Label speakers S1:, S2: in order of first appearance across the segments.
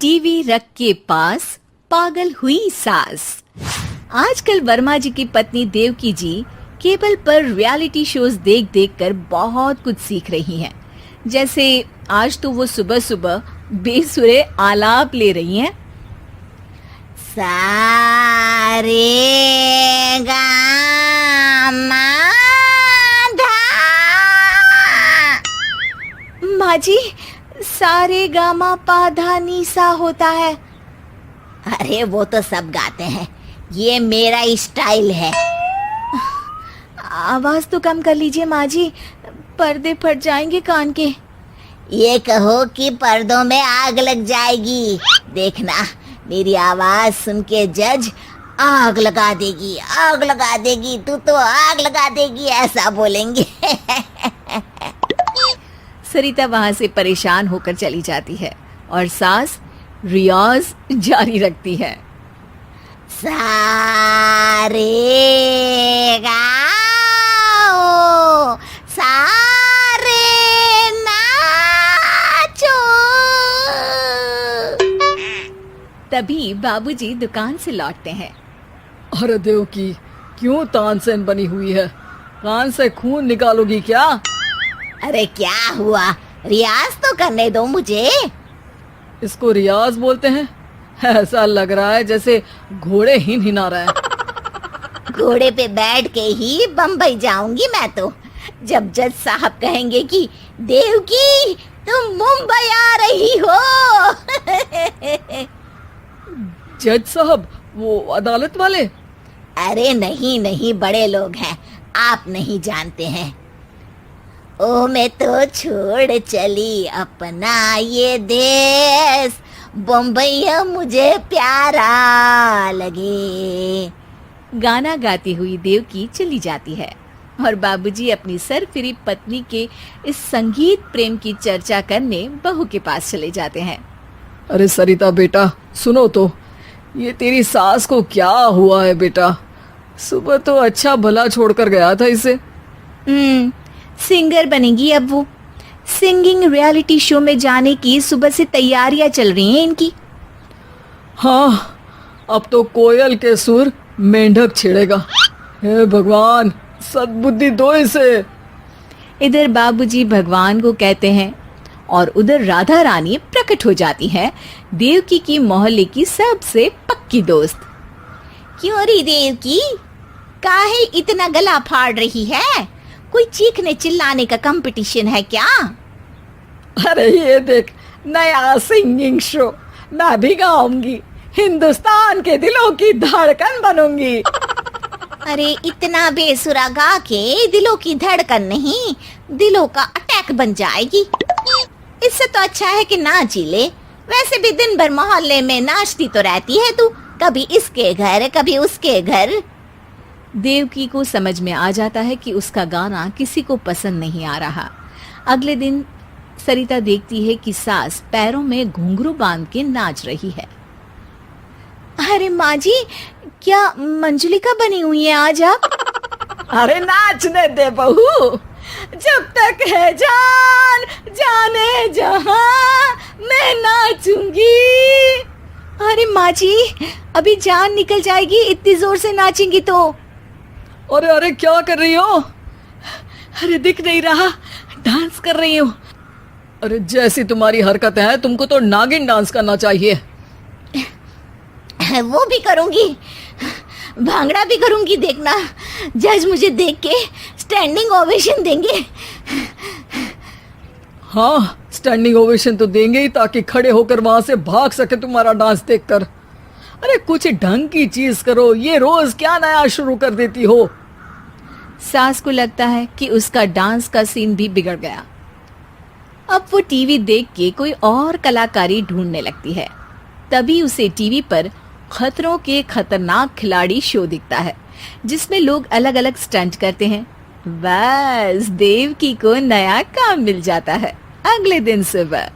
S1: TV रख के पास पागल हुई सास। आजकल वर्मा जी की पत्नी देवकी जी केबल पर रियलिटी शोज देख देख कर बहुत कुछ सीख रही हैं। जैसे आज तो वो सुबह सुबह बेसुरे आलाप ले रही हैं।
S2: सारे गामा धा।
S1: माँ जी, सारे गामा पा धा नी सा होता है।
S2: अरे वो तो सब गाते हैं, ये मेरा स्टाइल है।
S1: आवाज तो कम कर लीजिए माँ जी, पर्दे फट जाएंगे कान के।
S2: ये कहो कि पर्दों में आग लग जाएगी। देखना, मेरी आवाज सुन के जज आग लगा देगी, आग लगा देगी, तू तो आग लगा देगी, ऐसा बोलेंगे।
S1: सरिता वहां से परेशान होकर चली जाती है और सास रियाज जारी रखती है।
S2: सारे गाओ, सारे नाचो।
S1: तभी बाबूजी दुकान से लौटते हैं।
S3: अरे देवकी, क्यों तानसेन बनी हुई है? कान से खून निकालोगी क्या?
S2: अरे क्या हुआ, रियाज तो करने दो मुझे।
S3: इसको रियाज बोलते हैं? ऐसा लग रहा है जैसे घोड़े हिना रहा है।
S2: घोड़े पे बैठ के ही बम्बई जाऊंगी मैं तो, जब जज साहब कहेंगे कि देवकी तुम मुंबई आ रही हो।
S3: जज साहब, वो अदालत वाले?
S2: अरे नहीं नहीं, बड़े लोग हैं, आप नहीं जानते हैं। ओ मैं तो छोड़ चली अपना ये देश, बम्बई मुझे प्यारा लगे।
S1: गाना गाती हुई देवकी चली जाती है और बाबूजी अपनी सरफिरी पत्नी के इस संगीत प्रेम की चर्चा करने बहू के पास चले जाते हैं।
S3: अरे सरिता बेटा, सुनो तो, ये तेरी सास को क्या हुआ है बेटा? सुबह तो अच्छा भला छोड़कर गया था इसे।
S1: सिंगर बनेगी अब वो। सिंगिंग रियलिटी शो में जाने की सुबह से तैयारियां चल रही हैं इनकी।
S3: हाँ, अब तो कोयल के सुर मेंढक छेड़ेगा। हे भगवान, सद्बुद्धि दो इसे।
S1: इधर बाबूजी भगवान को कहते हैं और उधर राधा रानी प्रकट हो जाती है, देवकी की मोहल्ले की सबसे पक्की दोस्त।
S2: क्यों री देवकी, काहे इतना गला फाड़ रही है? कोई चीखने चिल्लाने का कंपटीशन है क्या?
S3: अरे ये देख, नया सिंगिंग शो, मैं भी गाऊंगी, हिंदुस्तान के दिलों की धड़कन बनूंगी।
S2: अरे इतना बेसुरा गा के दिलों की धड़कन नहीं, दिलों का अटैक बन जाएगी। इससे तो अच्छा है कि नाच ही ले। वैसे भी दिन भर मोहल्ले में नाचती तो रहती है तू, कभी इसके घर कभी उसके घर।
S1: देवकी को समझ में आ जाता है कि उसका गाना किसी को पसंद नहीं आ रहा। अगले दिन सरिता देखती है कि सास पैरों में घुंघरू बांध के नाच रही है। अरे माँ जी, क्या मंजुलिका बनी हुई है आज आप?
S3: अरे नाचने दे बहू, जब तक है जान जाने जहां मैं नाचूंगी।
S1: अरे माँ जी, अभी जान निकल जाएगी इतनी जोर से नाचेंगी तो।
S3: अरे अरे, क्या कर रही हो? अरे दिख नहीं रहा, डांस कर रही हूँ। अरे जैसी तुम्हारी हरकत है, तुमको तो नागिन डांस करना चाहिए।
S2: वो भी करूंगी, भांगड़ा भी करूंगी। देखना, जज मुझे देख के स्टैंडिंग ओवेशन देंगे।
S3: हाँ, स्टैंडिंग ओवेशन तो देंगे ही, ताकि खड़े होकर वहां से भाग सके तुम्हारा डांस देखकर। अरे कुछ ढंग की चीज करो, ये रोज क्या नया शुरू कर देती हो?
S1: सास को लगता है कि उसका डांस का सीन भी बिगड़ गया। अब वो टीवी देख के कोई और कलाकारी ढूंढने लगती है। तभी उसे टीवी पर खतरों के खतरनाक खिलाड़ी शो दिखता है, जिसमें लोग अलग अलग स्टंट करते हैं। बस देवकी को नया काम मिल जाता है। अगले दिन सुबह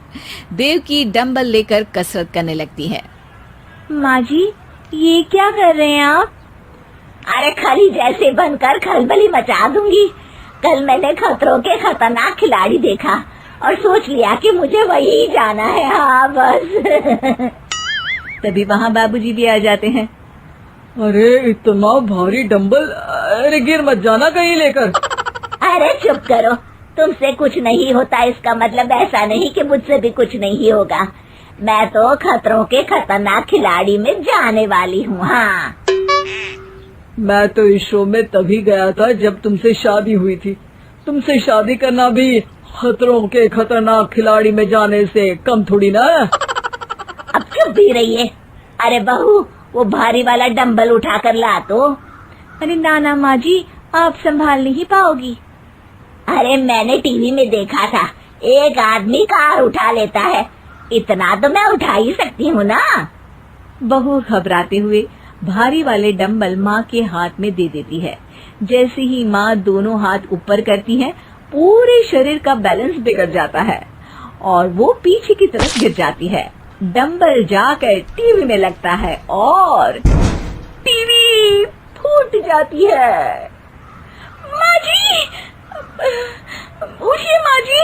S1: देवकी डंबल लेकर कसरत करने लगती है।
S4: माँ जी, ये क्या कर रहे हैं आप?
S2: अरे खली जैसे बनकर खलबली मचा दूंगी। कल मैंने खतरों के खतरनाक खिलाड़ी देखा, और सोच लिया कि मुझे वही जाना है। हाँ बस।
S4: तभी वहाँ बाबूजी भी आ जाते हैं।
S3: अरे इतना भारी डंबल, अरे गिर मत जाना कहीं लेकर।
S2: अरे चुप करो, तुमसे कुछ नहीं होता इसका मतलब ऐसा नहीं कि मुझसे भी कुछ नहीं होगा। मैं तो खतरों के खतरनाक खिलाड़ी में जाने वाली हूँ। हाँ
S3: मैं तो इस शो में तभी गया था जब तुमसे शादी हुई थी। तुमसे शादी करना भी खतरों के खतरनाक खिलाड़ी में जाने से कम थोड़ी ना।
S2: अब चुप भी रहिए। अरे बहू, वो भारी वाला डंबल उठा कर ला तो।
S4: अरे ना माँ जी, आप संभाल नहीं पाओगी।
S2: अरे मैंने टीवी में देखा था, एक आदमी कार उठा लेता है, इतना तो मैं उठा ही सकती हूँ ना।
S4: बहू घबराते हुए भारी वाले डंबल माँ के हाथ में दे देती है। जैसे ही माँ दोनों हाथ ऊपर करती है, पूरे शरीर का बैलेंस बिगड़ जाता है और वो पीछे की तरफ गिर जाती है। डंबल जाकर टीवी में लगता है और टीवी फूट जाती है। माँ जी, उठिए माँ जी।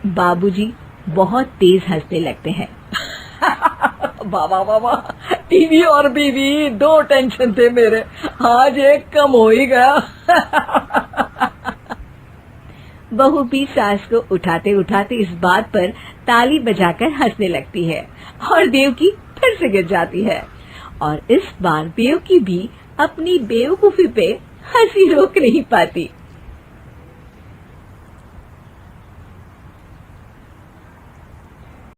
S4: बाबूजी बहुत तेज हंसने लगते हैं।
S3: बाबा बाबा, टीवी और बीवी दो टेंशन थे मेरे, आज एक कम हो ही गया।
S4: बहू भी सास को उठाते उठाते इस बात पर ताली बजाकर हंसने लगती है और देवकी फिर से गिर जाती है। और इस बार देवकी भी अपनी बेवकूफी पे हंसी रोक नहीं पाती।